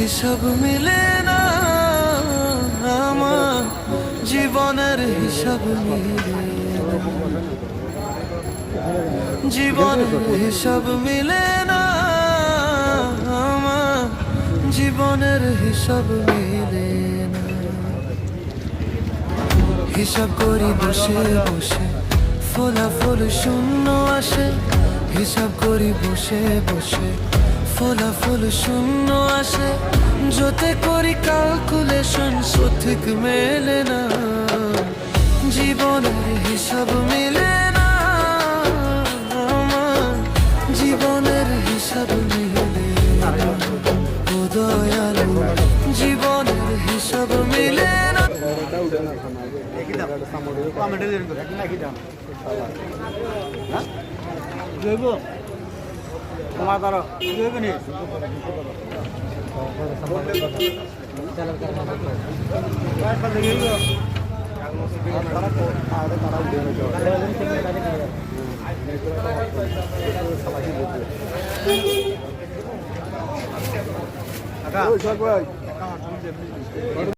হিসাব মিলে না, আমার জীবনের হিসাব মিলে না, জীবনের হিসাব মিলে না, আমার জীবনের হিসাব মিলে না। হিসাব করি বসে বসে, ফলাফল শূন্য আসে। হিসাব করি বসে বসে, ফলাফল শূন্য আসে। যতে করি ক্যালকুলেশন সঠিক মেলে না, জীবনের হিসাব মিলে না, আমার জীবনের হিসাব মিলে না। ও দয়ালু, জীবনের হিসাব মিলে না।